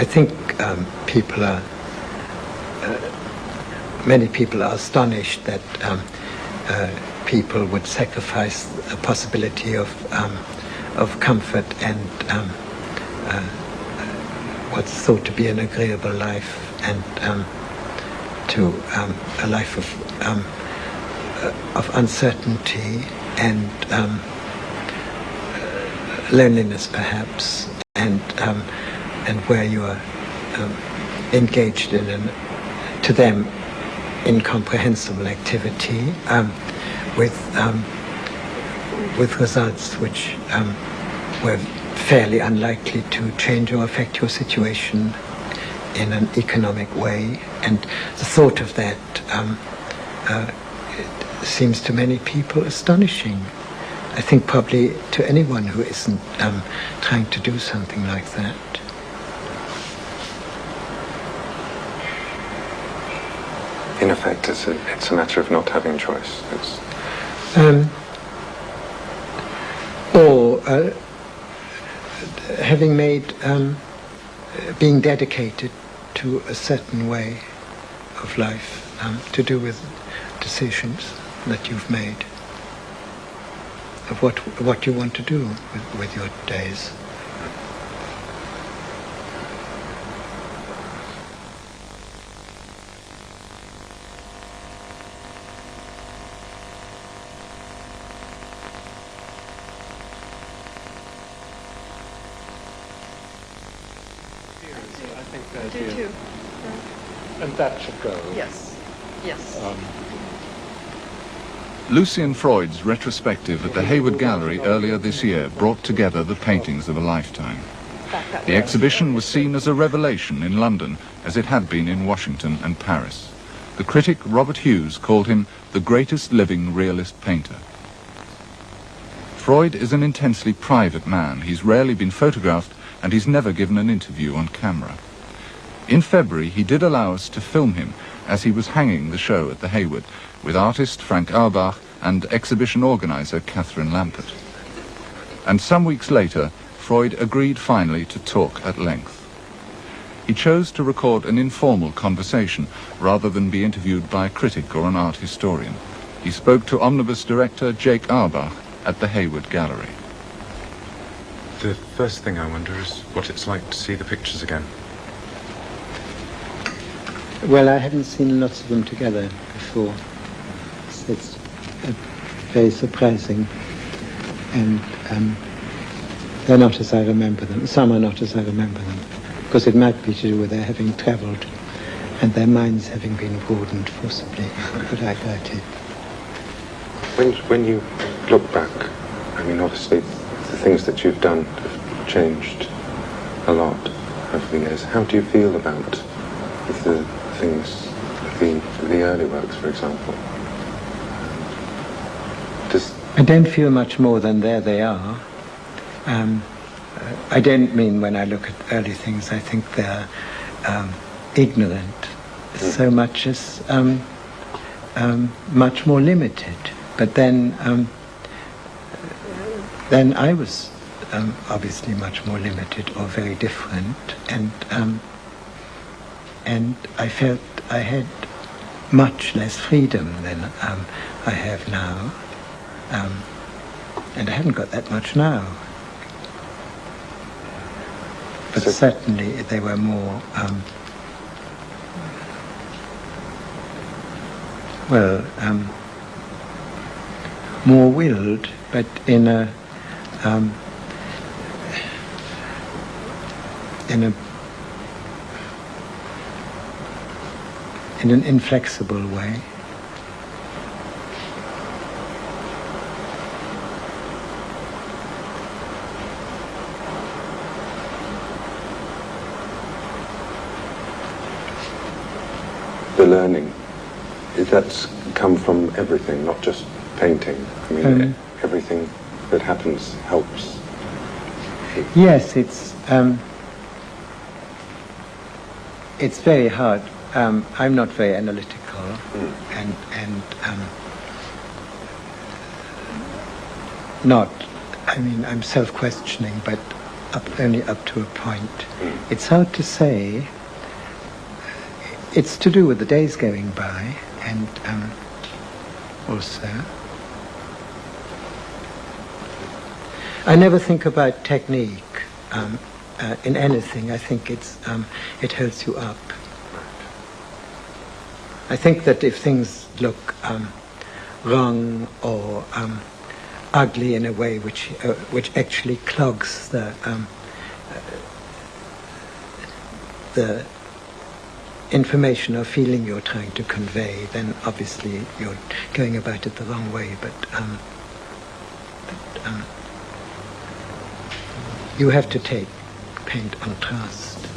I think many people are astonished that people would sacrifice a possibility of comfort and what's thought to be an agreeable life, and to a life of uncertainty and loneliness, perhaps, and where you are engaged in to them, incomprehensible activity with results which were fairly unlikely to change or affect your situation in an economic way. And the thought of that it seems to many people astonishing. I think probably to anyone who isn't trying to do something like that. In effect, it's a matter of not having choice. Or having made, being dedicated to a certain way of life, to do with decisions that you've made, of what you want to do with your days. I do too. And that should go. Yes. Yes. Lucian Freud's retrospective at the Hayward Gallery earlier this year brought together the paintings of a lifetime. The exhibition was seen as a revelation in London, as it had been in Washington and Paris. The critic Robert Hughes called him the greatest living realist painter. Freud is an intensely private man. He's rarely been photographed, and he's never given an interview on camera. In February, he did allow us to film him as he was hanging the show at the Hayward, with artist Frank Auerbach and exhibition organizer Catherine Lampert. And some weeks later, Freud agreed finally to talk at length. He chose to record an informal conversation rather than be interviewed by a critic or an art historian. He spoke to Omnibus director Jake Auerbach at the Hayward Gallery. The first thing I wonder is what it's like to see the pictures again. Well, I haven't seen lots of them together before. So it's very surprising. And they're not as I remember them. Some are not as I remember them. Because it might be to do with their having travelled and their minds having been broadened forcibly. But I doubt it. When you look back, I mean, obviously, the things that you've done have changed a lot over the years. How do you feel about the things, the early works, for example? I don't feel much more than there they are. I don't mean when I look at early things, I think they're ignorant so much as much more limited. But then I was obviously much more limited or very different, and I felt I had much less freedom than I have now, and I haven't got that much now. But certainly they were more, more willed, but in an inflexible way. The learning, that's come from everything, not just painting. I mean, everything that happens helps. Yes, it's very hard. I'm not very analytical, and not. I mean, I'm self-questioning, but only up to a point. It's hard to say. It's to do with the days going by, and also I never think about technique in anything. I think it holds you up. I think that if things look wrong or ugly in a way which actually clogs the information or feeling you're trying to convey, then obviously you're going about it the wrong way. But you have to paint on trust.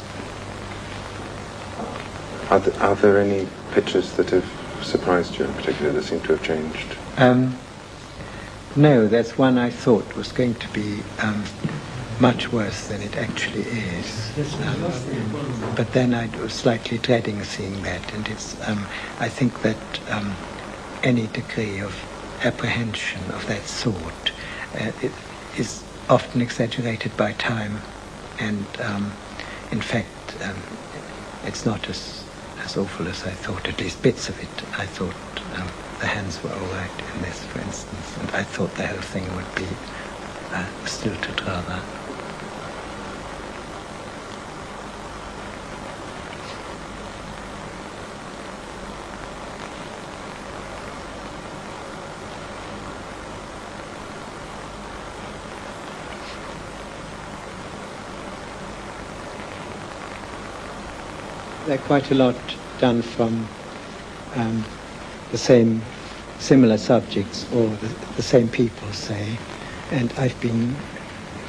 Are there any pictures that have surprised you in particular that seem to have changed? No, there's one I thought was going to be much worse than it actually is. But then I was slightly dreading seeing that, and I think that any degree of apprehension of that sort it is often exaggerated by time, and in fact it's not as awful as I thought. At least bits of it. I thought the hands were all right in this, for instance, and I thought the whole thing would be stilted rather. There are quite a lot done from the similar subjects, or the same people, say, and I've been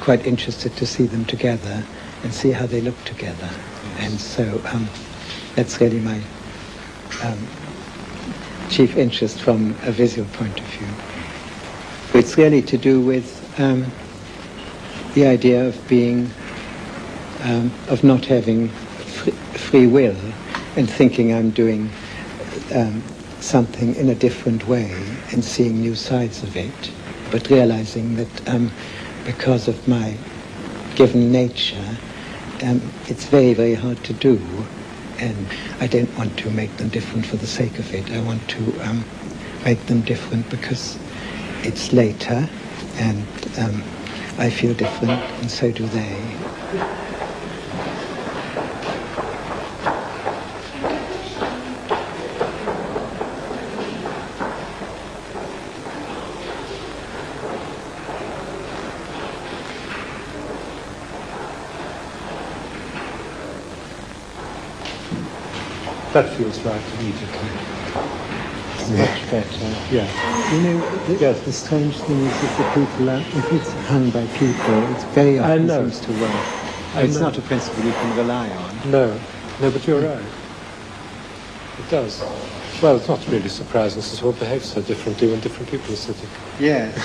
quite interested to see them together and see how they look together. And so that's really my chief interest from a visual point of view. It's really to do with the idea of being, of not having free will and thinking I'm doing something in a different way and seeing new sides of it, but realizing that because of my given nature, it's very, very hard to do, and I don't want to make them different for the sake of it. I want to make them different because it's later, and I feel different, and so do they. That feels right immediately. It's much better. Yeah. You know, the strange thing is that the people are, if it's hung by people, it's very often seems to work. It's not a principle you can rely on. No, but you're right. It does. Well, it's not really surprising since it all behaves so differently when different people are sitting. Yes.